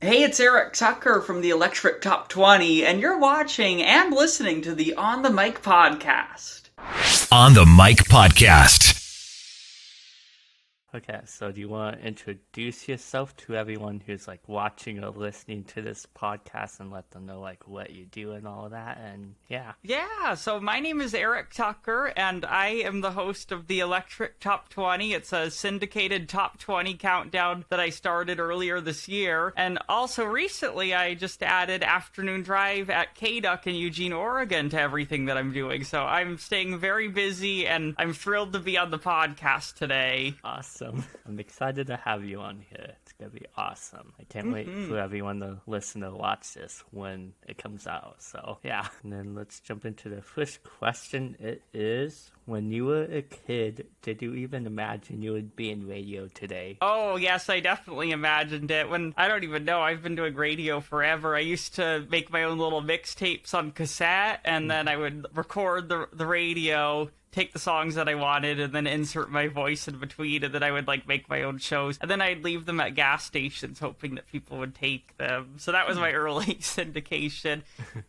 Hey, it's Eric Tucker from the Electric Top 20, and you're watching and listening to the On the Mic podcast. On the Mic podcast. Okay, so do you want to introduce yourself to everyone who's watching or listening to this podcast and let them know what you do and all of that? And Yeah, so my name is Eric Tucker, and I am the host of the Electric Top 20. It's a syndicated top 20 countdown that I started earlier this year. And also recently, I just added Afternoon Drive at KDUK in Eugene, Oregon to everything that I'm doing. So I'm staying very busy, and I'm thrilled to be on the podcast today. Awesome. I'm excited to have you on here. It's going to be awesome. I can't wait for everyone to listen or watch this when it comes out. So, yeah. And then let's jump into the first question. It is, when you were a kid, did you even imagine you would be in radio today? Oh, yes, I definitely imagined it. I don't even know, I've been doing radio forever. I used to make my own little mixtapes on cassette, and then I would record the radio, take the songs that I wanted, and then insert my voice in between, and then I would make my own shows, and then I'd leave them at gas stations hoping that people would take them. So that was my early syndication.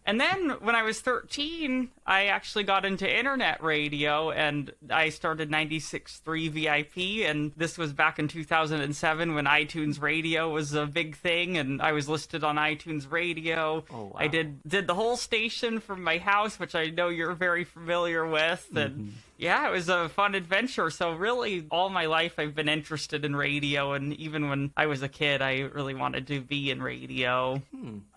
And then when I was 13, I actually got into internet radio, and I started 96.3 VIP, and this was back in 2007 when iTunes Radio was a big thing, and I was listed on iTunes Radio. Oh, wow. I did the whole station from my house, which I know you're very familiar with, and yeah, it was a fun adventure. So really, all my life I've been interested in radio, and even when I was a kid, I really wanted to be in radio.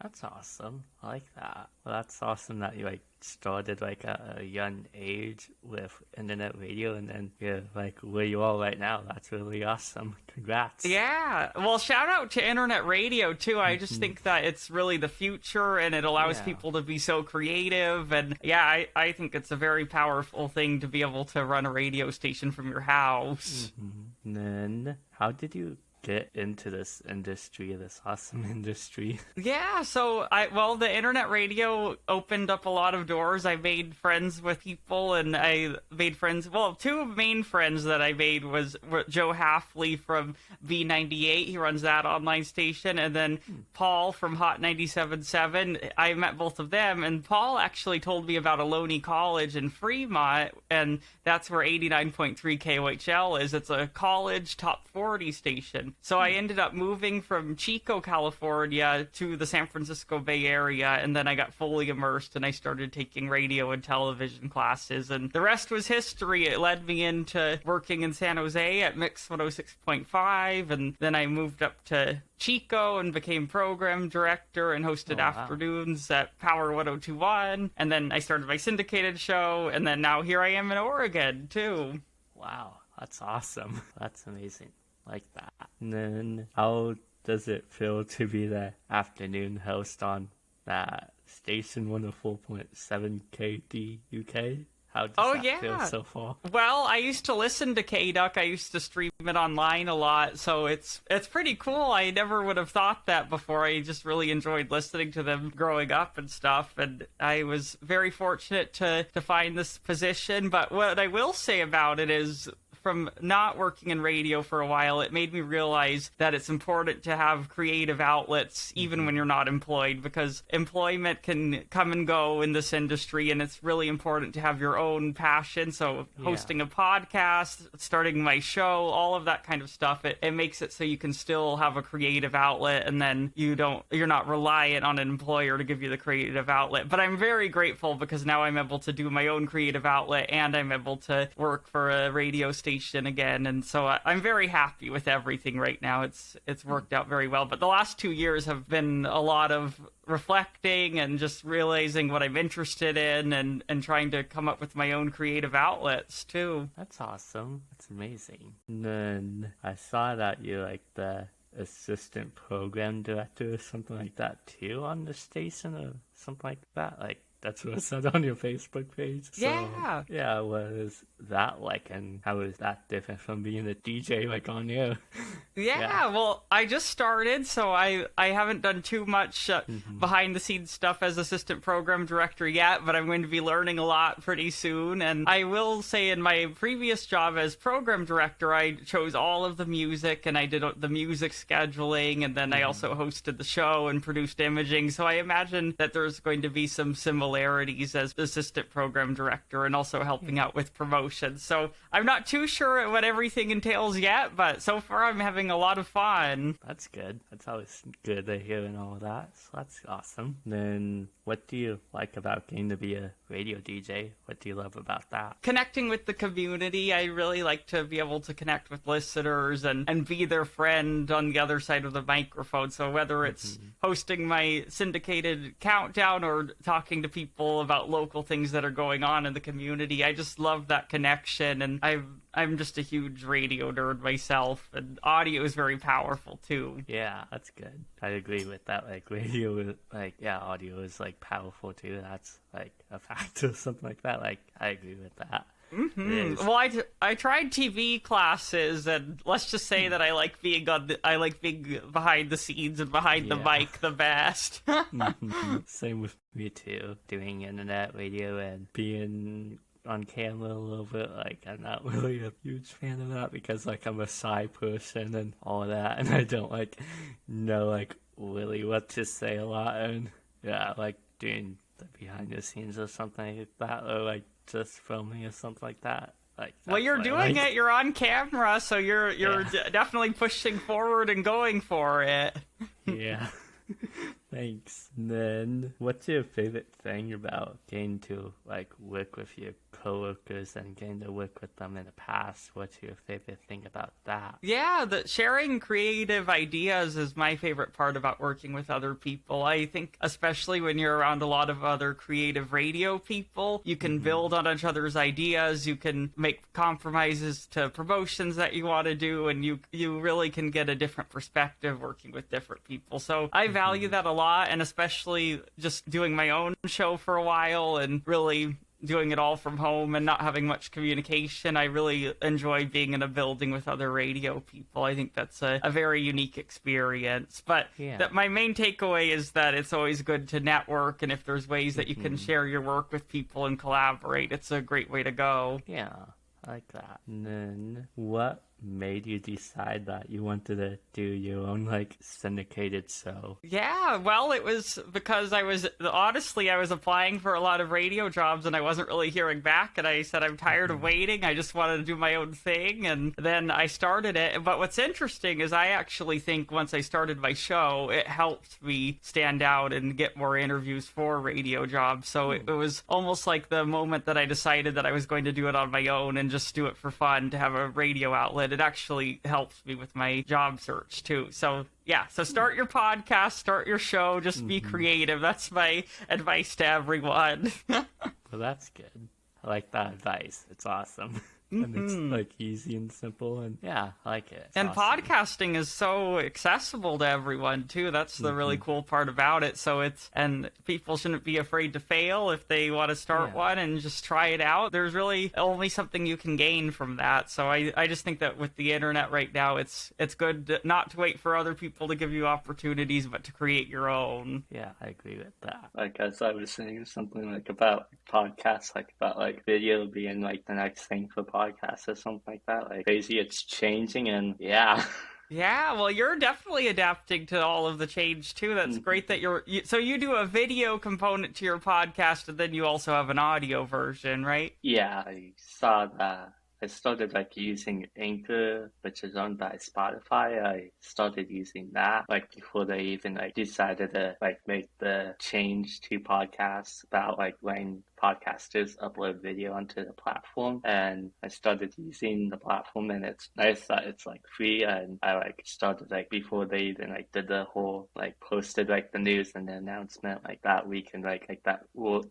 That's awesome. I like that. Well, that's awesome that you started at a young age with internet radio, and then you're where you are right now. That's really awesome. Congrats. Yeah. Well, shout out to internet radio too. I just think that it's really the future, and it allows people to be so creative. And yeah, I think it's a very powerful thing to be able to run a radio station from your house. And then, how did you get into this industry, this awesome industry? Yeah, so the internet radio opened up a lot of doors. I made friends with people, and I made friends. Well, two main friends that I made were Joe Halfley from B98. He runs that online station, and then Paul from Hot 97.7. I met both of them, and Paul actually told me about Ohlone College in Fremont, and that's where 89.3 KOHL is. It's a college top 40 station. So I ended up moving from Chico, California to the San Francisco Bay Area, and then I got fully immersed, and I started taking radio and television classes, and the rest was history. It led me into working in San Jose at Mix 106.5, and then I moved up to Chico and became program director and hosted afternoons at Power 102.1, and then I started my syndicated show, and then now here I am in Oregon, too. Wow, that's awesome. That's amazing. Like that. And then, how does it feel to be the afternoon host on that station 104.7 KDUK? How does that feel so far? Well, I used to listen to KDUK. I used to stream it online a lot, so it's pretty cool. I never would have thought that before. I just really enjoyed listening to them growing up and stuff, and I was very fortunate to find this position. But what I will say about it is, from not working in radio for a while, it made me realize that it's important to have creative outlets even when you're not employed, because employment can come and go in this industry, and it's really important to have your own passion. So hosting a podcast, starting my show, all of that kind of stuff, it makes it so you can still have a creative outlet, and then you're not reliant on an employer to give you the creative outlet. But I'm very grateful, because now I'm able to do my own creative outlet, and I'm able to work for a radio station again, and so I'm very happy with everything right now. It's worked out very well, but the last 2 years have been a lot of reflecting and just realizing what I'm interested in, and trying to come up with my own creative outlets too. That's awesome. That's amazing. And then I saw that you're the assistant program director or something like that too on the station, or something like that. That's what it said on your Facebook page. So, Yeah. yeah, what is that like, and how is that different from being a DJ like on air? Yeah, well, I just started, so I haven't done too much behind the scenes stuff as assistant program director yet, but I'm going to be learning a lot pretty soon. And I will say, in my previous job as program director, I chose all of the music and I did the music scheduling, and then I also hosted the show and produced imaging. So I imagine that there's going to be some similarities as assistant program director and also helping out with promotions. So I'm not too sure what everything entails yet, but so far I'm having a lot of fun. That's good. That's always good to hear and all of that. So that's awesome. Then what do you like about getting to be a radio DJ? What do you love about that? Connecting with the community. I really like to be able to connect with listeners and be their friend on the other side of the microphone. So whether it's hosting my syndicated countdown or talking to people about local things that are going on in the community, I just love that connection. And I'm just a huge radio nerd myself, and audio is very powerful too. Yeah, that's good. I agree with that. Like radio, like yeah, audio is like powerful too. That's like a factor, something like that. Like I agree with that. Well, I tried TV classes, and let's just say that I like being behind the scenes and behind the mic the best. Same with me too. Doing internet radio and being on camera a little bit, like I'm not really a huge fan of that because like I'm a shy person and all that, and I don't like know like really what to say a lot, and yeah, like doing the behind the scenes or something like that, or like just filming or something like that. Like, well, you're doing it. You're on camera, so you're definitely pushing forward and going for it. Yeah. Thanks. And then, what's your favorite thing about getting to like work with your coworkers and getting to work with them in the past? What's your favorite thing about that? Yeah, the sharing creative ideas is my favorite part about working with other people. I think especially when you're around a lot of other creative radio people, you can build on each other's ideas, you can make compromises to promotions that you want to do, and you really can get a different perspective working with different people. So I value that a lot, and especially just doing my own show for a while and really doing it all from home and not having much communication. I really enjoy being in a building with other radio people. I think that's a very unique experience. But my main takeaway is that it's always good to network, and if there's ways that you can share your work with people and collaborate, it's a great way to go. Yeah, I like that. And then what made you decide that you wanted to do your own like syndicated show? Yeah, well, it was because I was applying for a lot of radio jobs and I wasn't really hearing back, and I said I'm tired of waiting. I just wanted to do my own thing, and then I started it. But what's interesting is I actually think once I started my show, it helped me stand out and get more interviews for radio jobs. So it was almost like the moment that I decided that I was going to do it on my own and just do it for fun, to have a radio outlet. It actually helps me with my job search too. So yeah, so start your podcast, start your show, just be creative. That's my advice to everyone. Well, that's good. I like that advice. It's awesome. And it's like easy and simple, and yeah, I like it. It's and awesome. Podcasting is so accessible to everyone too. That's the really cool part about it. So and people shouldn't be afraid to fail if they want to start one and just try it out. There's really only something you can gain from that. So I just think that with the internet right now, it's good not to wait for other people to give you opportunities, but to create your own. Yeah, I agree with that. Like as I was saying, something like about podcasts, like about like video being like the next thing for podcasts or something like that. Like crazy, it's changing, and yeah. Yeah, well, you're definitely adapting to all of the change too. That's great that so you do a video component to your podcast, and then you also have an audio version, right? Yeah, I saw that. I started like using Anchor, which is owned by Spotify. I started using that like before they even like decided to like make the change to podcasts about like when podcasters upload video onto the platform. And I started using the platform, and it's nice that it's like free. And I like started like before they even like did the whole like posted like the news and the announcement like that week, and like that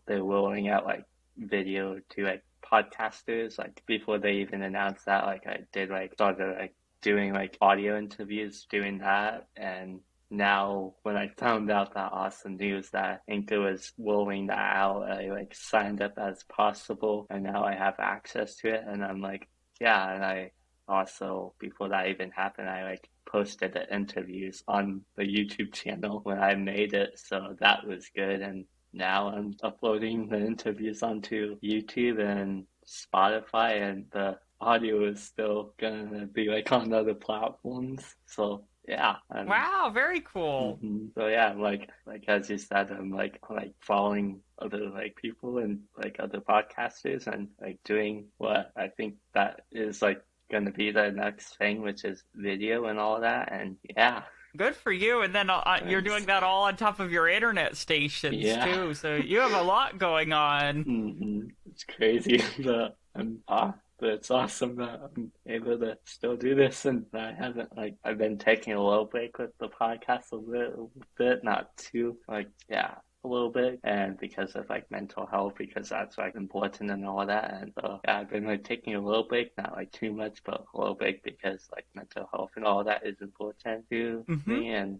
they're rolling out like video to like podcasters like before they even announced that. Like I did like started like doing like audio interviews, doing that, and now when I found out that awesome news that Anchor was rolling that out, I like signed up as possible, and now I have access to it, and I'm like, yeah, and I also, before that even happened, I like posted the interviews on the YouTube channel when I made it, so that was good. And now I'm uploading the interviews onto YouTube and Spotify, and the audio is still gonna be like on other platforms. So yeah, Wow, very cool. so yeah, like as you said, I'm like following other like people and like other podcasters and like doing what I think that is like going to be the next thing, which is video and all that. And yeah, Good for you. And then you're doing that all on top of your internet stations, yeah, too. So you have a lot going on. it's crazy, but but it's awesome that I'm able to still do this, and I haven't like I've been taking a little break with the podcast a little bit, not too like yeah. A little bit, and because of like mental health, because that's like important and all that, and so yeah, I've been like taking a little break, not like too much, but a little break because like mental health and all that is important to me, and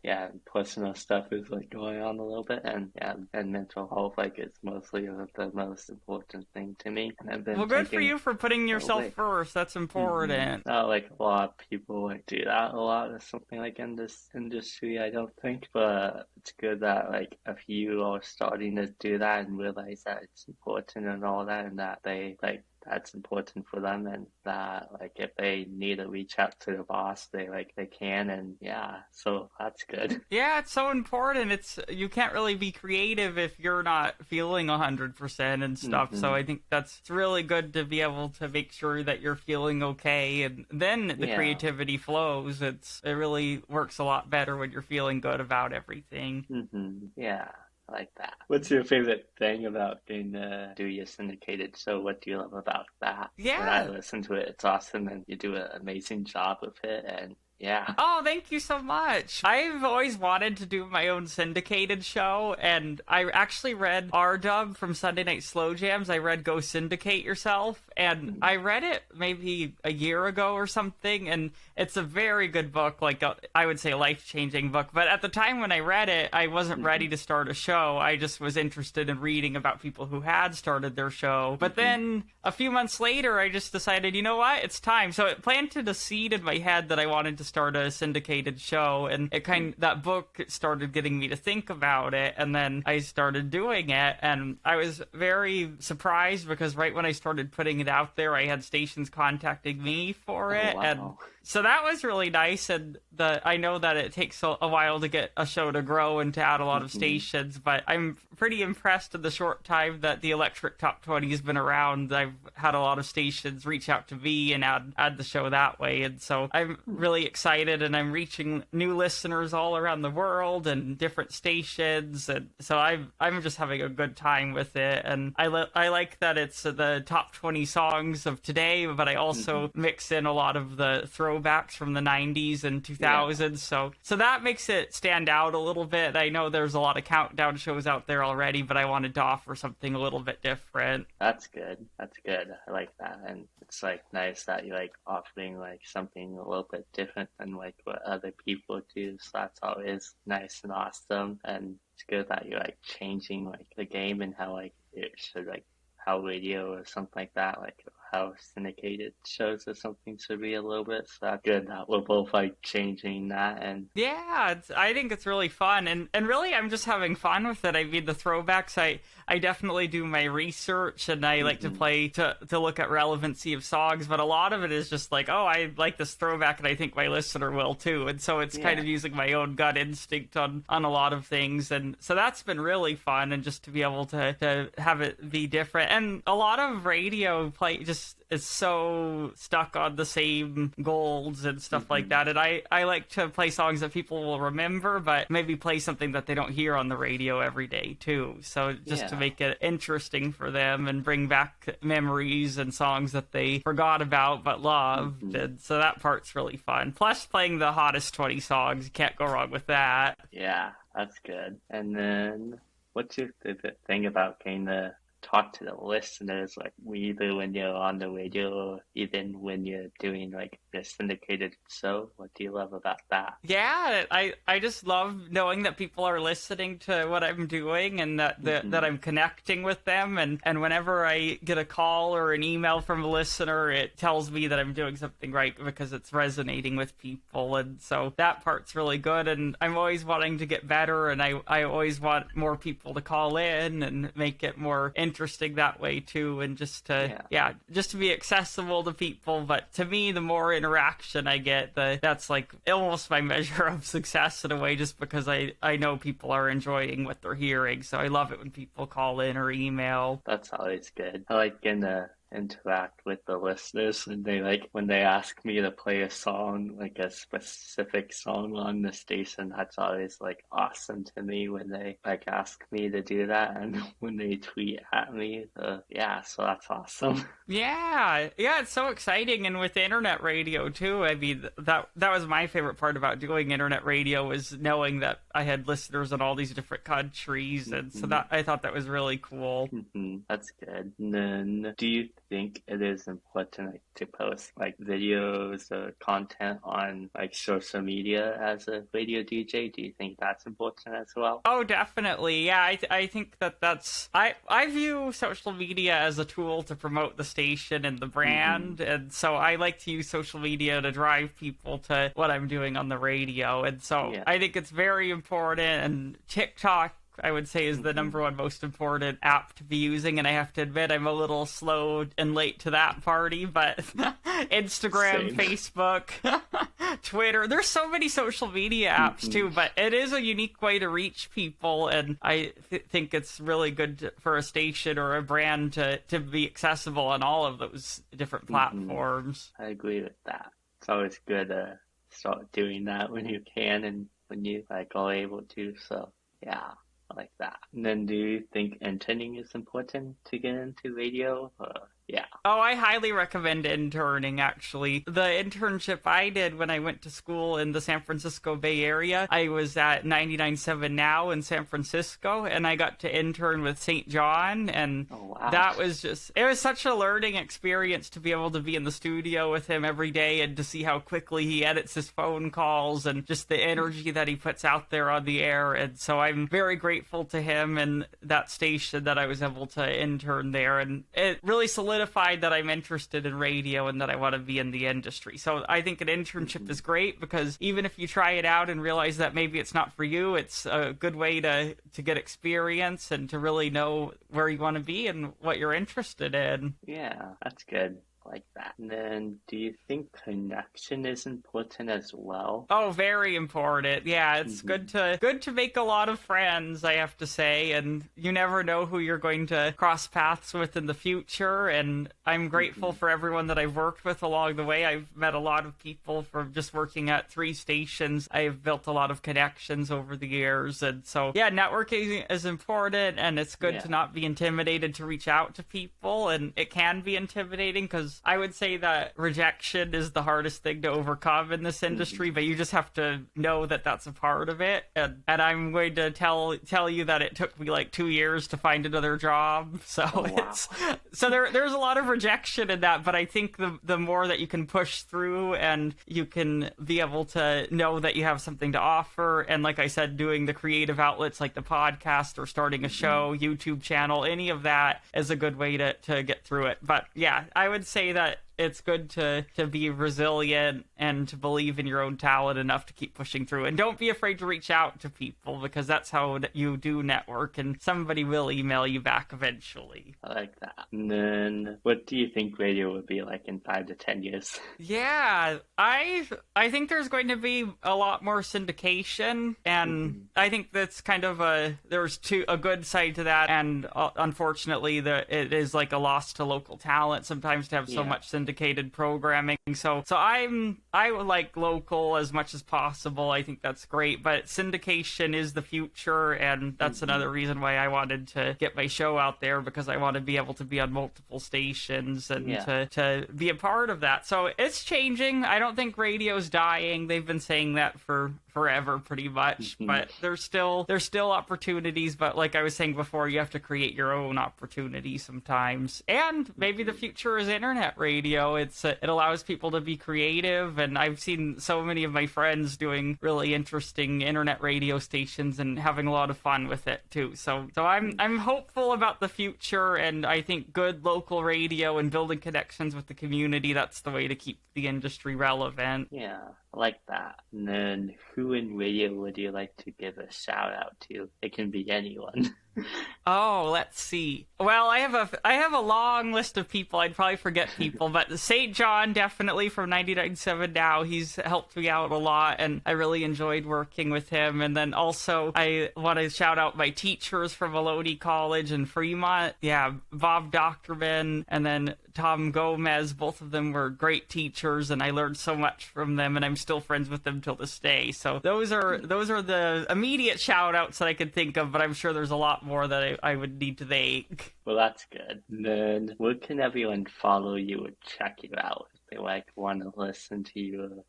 yeah, personal stuff is like going on a little bit, and yeah, and mental health like it's mostly the most important thing to me, and I've been Well, good for you for putting yourself first. That's important. Not like a lot of people like do that a lot or something like in this industry, I don't think, but it's good that like a few are starting to do that and realize that it's important and all that, and that they like that's important for them, and that like if they need to reach out to the boss, they can, and yeah, so that's good. Yeah, it's so important. You can't really be creative if you're not feeling 100% and stuff. So I think it's really good to be able to make sure that you're feeling okay, and then the creativity flows. It really works a lot better when you're feeling good about everything. Yeah. I like that. What's your favorite thing about getting to do your syndicated show? What do you love about that? Yeah. When I listen to it, it's awesome, and you do an amazing job of it, and yeah. Oh, thank you so much. I've always wanted to do my own syndicated show, and I actually read R-Dub from Sunday Night Slow Jams. I read Go Syndicate Yourself, and I read it maybe a year ago or something, and it's a very good book, like I would say a life-changing book. But at the time when I read it, I wasn't ready to start a show. I just was interested in reading about people who had started their show. But then a few months later, I just decided, you know what, it's time. So it planted a seed in my head that I wanted to start a syndicated show, and that book started getting me to think about it, and then I started doing it, and I was very surprised because right when I started putting it out there, I had stations contacting me for it. Wow. And so that was really nice, and I know that it takes a while to get a show to grow and to add a lot of stations, but I'm pretty impressed in the short time that the Electric Top 20 has been around. I've had a lot of stations reach out to me and add the show that way, and so I'm really excited, and I'm reaching new listeners all around the world and different stations, and so I'm just having a good time with it, and I like that it's the top 20 songs of today, but I also mix in a lot of the throwbacks from the 90s and 2000s, so that makes it stand out a little bit. I know there's a lot of countdown shows out there already, but I wanted to offer something a little bit different. That's good. I like that, and it's like nice that you're like offering like something a little bit different than like what other people do, so that's always nice and awesome. And it's good that you're like changing like the game and how like it should like how radio or something like that, like how syndicated shows or something should be a little bit. So that's good that we're both like changing that. And yeah, I think it's really fun, and really I'm just having fun with it. I mean, the throwbacks, I definitely do my research, and I like to play to look at relevancy of songs, but a lot of it is just like, oh, I like this throwback and I think my listener will too, and so it's kind of using my own gut instinct on a lot of things, and so that's been really fun, and just to be able to have it be different. And a lot of radio play just is so stuck on the same golds and stuff like that, and I like to play songs that people will remember, but maybe play something that they don't hear on the radio every day too, so just to make it interesting for them and bring back memories and songs that they forgot about but loved, and so that part's really fun. Plus playing the hottest 20 songs, you can't go wrong with that. Yeah, that's good. And then what's your favorite thing about getting to talk to the listeners, like either when you're on the radio or even when you're doing like the syndicated show? What do you love about that? Yeah, I just love knowing that people are listening to what I'm doing and that I'm connecting with them. And whenever I get a call or an email from a listener, it tells me that I'm doing something right because it's resonating with people. And so that part's really good. And I'm always wanting to get better. And I always want more people to call in and make it more interesting that way too. And just to, just to be accessible to people. But to me, the more interaction I get, that's like almost my measure of success in a way, just because I know people are enjoying what they're hearing. So I love it when people call in or email. That's always good. I like getting to interact with the listeners, and when they ask me to play a song, like a specific song on the station. That's always like awesome to me when they like ask me to do that, and when they tweet at me. So that's awesome. Yeah, it's so exciting. And with internet radio too, I mean, that was my favorite part about doing internet radio, was knowing that I had listeners in all these different countries, and so that I thought that was really cool. That's good. And then, do you think it is important to post like videos or content on like social media as a radio DJ? Do you think that's important as well? Oh, definitely. Yeah, I think that's I view social media as a tool to promote the station and the brand, and so I like to use social media to drive people to what I'm doing on the radio. And so I think it's very important. And TikTok, I would say, is the number one most important app to be using, and I have to admit I'm a little slow and late to that party, but Instagram, Facebook, Twitter, there's so many social media apps too, but it is a unique way to reach people, and I think it's really good for a station or a brand to be accessible on all of those different platforms. I agree with that. It's always good to start doing that when you can and when you are able to, so yeah. I like that. And then, do you think interning is important to get into radio? Oh, I highly recommend interning, actually. The internship I did when I went to school in the San Francisco Bay Area, I was at 99.7 Now in San Francisco, and I got to intern with St. John, and that was it was such a learning experience to be able to be in the studio with him every day and to see how quickly he edits his phone calls and just the energy that he puts out there on the air. And so I'm very grateful to him and that station that I was able to intern there, and it really solidified that I'm interested in radio and that I want to be in the industry. So I think an internship is great, because even if you try it out and realize that maybe it's not for you, it's a good way to get experience and to really know where you want to be and what you're interested in. Yeah, that's good. Like that. And then, do you think connection is important as well? Oh, very important. Yeah, it's good to make a lot of friends, I have to say, and you never know who you're going to cross paths with in the future. And I'm grateful for everyone that I've worked with along the way. I've met a lot of people from just working at 3 stations. I've built a lot of connections over the years, and so networking is important, and it's good to not be intimidated to reach out to people. And it can be intimidating, because I would say that rejection is the hardest thing to overcome in this industry, but you just have to know that that's a part of it. And I'm going to tell you that it took me like 2 years to find another job. So there's a lot of rejection in that, but I think the more that you can push through and you can be able to know that you have something to offer, and like I said, doing the creative outlets like the podcast or starting a show, YouTube channel, any of that is a good way to get through it. But yeah, I would say that it's good to be resilient and to believe in your own talent enough to keep pushing through. And don't be afraid to reach out to people, because that's how you do network, and somebody will email you back eventually. I like that. And then, what do you think radio would be like in 5 to 10 years? Yeah, I think there's going to be a lot more syndication, and I think that's kind of there's a good side to that, and unfortunately it is like a loss to local talent sometimes to have so much syndicated programming. So I would like local as much as possible. I think that's great, but syndication is the future, and that's another reason why I wanted to get my show out there, because I want to be able to be on multiple stations and to be a part of that. So it's changing. I don't think radio's dying. They've been saying that for forever pretty much. But there's still opportunities, but like I was saying before, you have to create your own opportunities sometimes. And maybe the future is internet radio. It allows people to be creative, and I've seen so many of my friends doing really interesting internet radio stations and having a lot of fun with it too. So I'm hopeful about the future, and I think good local radio and building connections with the community, that's the way to keep the industry relevant. Yeah, I like that. And then who in radio would you like to give a shout out to? It can be anyone. Oh, let's see. Well, I have a long list of people. I'd probably forget people, but St. John, definitely, from 99.7 Now. He's helped me out a lot, and I really enjoyed working with him. And then also, I want to shout out my teachers from Maloney College and Fremont. Yeah, Bob Doctorman and then Tom Gomez. Both of them were great teachers, and I learned so much from them, and I'm still friends with them till this day. So those are the immediate shout outs that I could think of, but I'm sure there's a lot more that I would need to thank. Well, that's good. And then where can everyone follow you and check you out if they want to listen to you?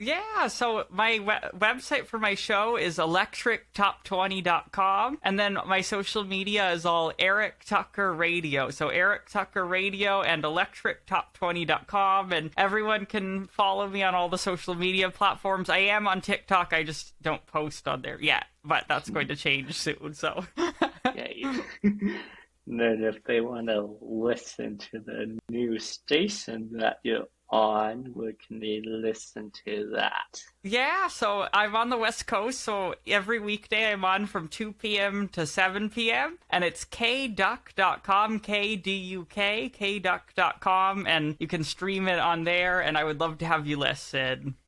Yeah, so my website for my show is electrictop20.com, and then my social media is all Eric Tucker Radio. So Eric Tucker Radio and electrictop20.com, and everyone can follow me on all the social media platforms. I am on TikTok, I just don't post on there yet, but that's going to change soon, so. Yay. And then if they want to listen to the new station that you're on, where can they listen to that? Yeah, so I'm on the West Coast, so every weekday I'm on from 2 p.m. to 7 p.m., and it's KDUK.com, KDUK, KDUK.com, and you can stream it on there, and I would love to have you listen.